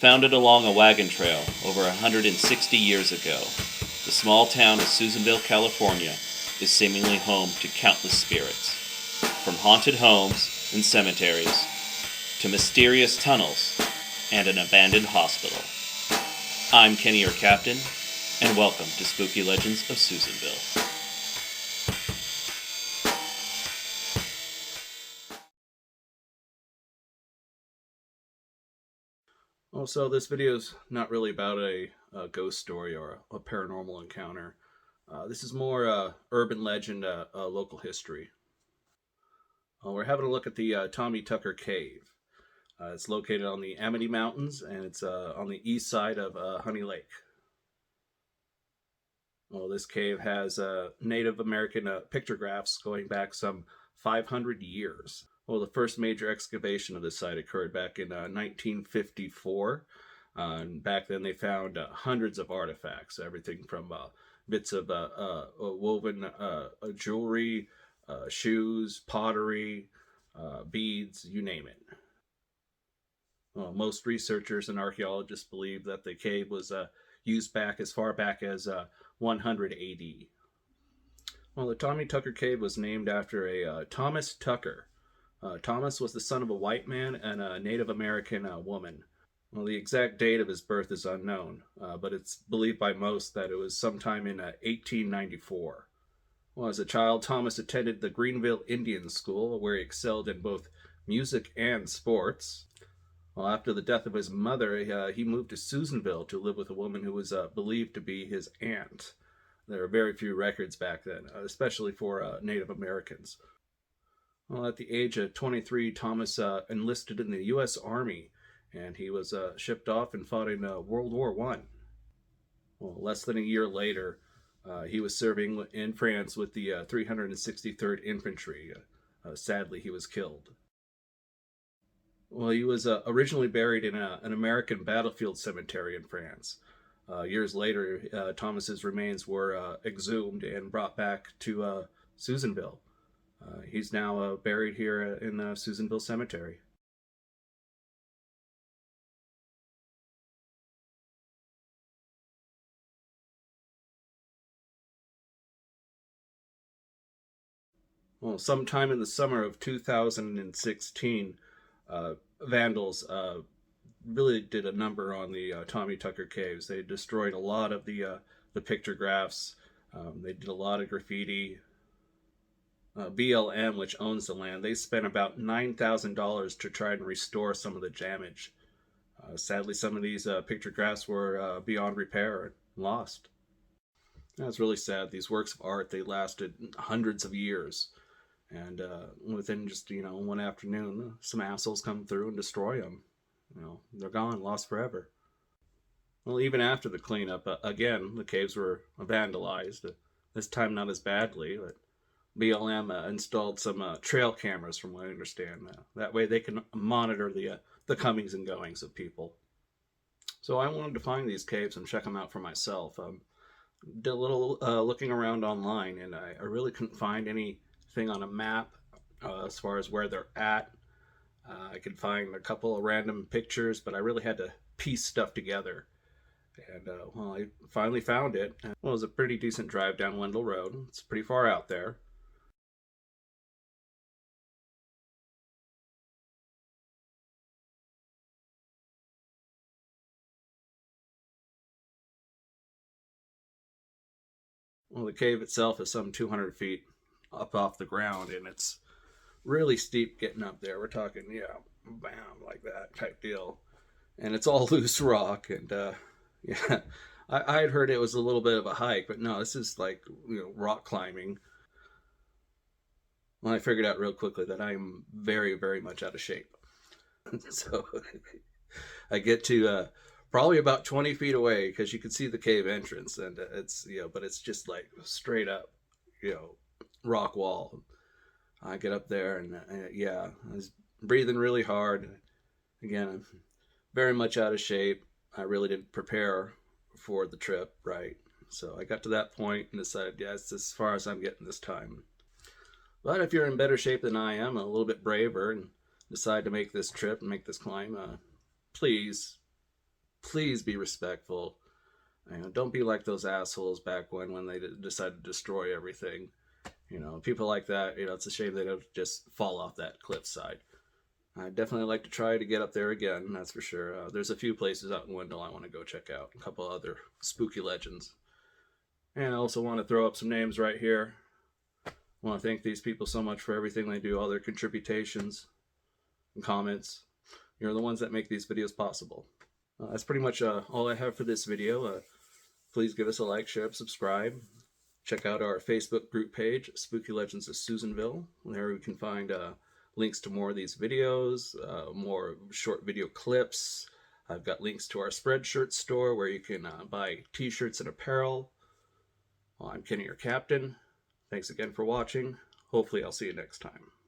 Founded along a wagon trail over 160 years ago, the small town of Susanville, California is seemingly home to countless spirits, from haunted homes and cemeteries to mysterious tunnels and an abandoned hospital. I'm Kenny, your captain, and welcome to Spooky Legends of Susanville. Well, so this video is not really about a ghost story or a paranormal encounter. This is more urban legend, local history. We're having a look at the Tommy Tucker Cave. It's located on the Amity Mountains, and it's on the east side of Honey Lake. Well, this cave has Native American pictographs going back some 500 years. Well, the first major excavation of this site occurred back in 1954. And back then they found hundreds of artifacts, everything from bits of woven jewelry, shoes, pottery, beads, you name it. Well, most researchers and archaeologists believe that the cave was used back as far back as 100 AD. Well, the Tommy Tucker Cave was named after a Thomas Tucker. Thomas was the son of a white man and a Native American woman. Well, the exact date of his birth is unknown, but it's believed by most that it was sometime in 1894. Well, as a child, Thomas attended the Greenville Indian School, where he excelled in both music and sports. Well, after the death of his mother, he moved to Susanville to live with a woman who was believed to be his aunt. There are very few records back then, especially for Native Americans. Well, at the age of 23, Thomas enlisted in the U.S. Army, and he was shipped off and fought in World War I. Well, less than a year later, he was serving in France with the 363rd Infantry. Sadly, he was killed. Well, he was originally buried in an American battlefield cemetery in France. Years later, Thomas's remains were exhumed and brought back to Susanville. He's now buried here in the Susanville Cemetery. Well, sometime in the summer of 2016, vandals really did a number on the Tommy Tucker Caves. They destroyed a lot of the pictographs. They did a lot of graffiti. BLM, which owns the land, they spent about $9,000 to try and restore some of the damage. Sadly, some of these pictographs were beyond repair and lost. That's really sad. These works of art, they lasted hundreds of years. And within just, one afternoon, some assholes come through and destroy them. They're gone, lost forever. Well, even after the cleanup, again, the caves were vandalized. This time not as badly, but BLM installed some trail cameras, from what I understand. That way they can monitor the comings and goings of people. So I wanted to find these caves and check them out for myself. Did a little looking around online, and I really couldn't find anything on a map as far as where they're at. I could find a couple of random pictures, but I really had to piece stuff together. And well, I finally found it. Well, it was a pretty decent drive down Wendle Road. It's pretty far out there. Well, the cave itself is some 200 feet up off the ground, and it's really steep getting up there. We're talking, bam, like that type deal. And it's all loose rock, and yeah, I had heard it was a little bit of a hike, but no, this is like, rock climbing. Well, I figured out real quickly that I'm very, very much out of shape. So I get to probably about 20 feet away, because you can see the cave entrance, and it's but it's just like straight up rock wall. I get up there, and I was breathing really hard. Again, I'm very much out of shape. I really didn't prepare for the trip right, so I got to that point and decided, it's as far as I'm getting this time. But if you're in better shape than I am, a little bit braver, and decide to make this trip and make this climb, please please be respectful. Don't be like those assholes back when they decided to destroy everything. People like that, it's a shame they don't just fall off that cliffside. I'd definitely like to try to get up there again, that's for sure. There's a few places out in Wendle I want to go check out, a couple other spooky legends. And I also want to throw up some names right here. I want to thank these people so much for everything they do, all their contributions and comments. You're the ones that make these videos possible. That's pretty much all I have for this video. Please give us a like, share, subscribe. Check out our Facebook group page, Spooky Legends of Susanville. There we can find links to more of these videos, more short video clips. I've got links to our Spreadshirt store where you can buy t-shirts and apparel. Well, I'm Kenny, your captain. Thanks again for watching. Hopefully I'll see you next time.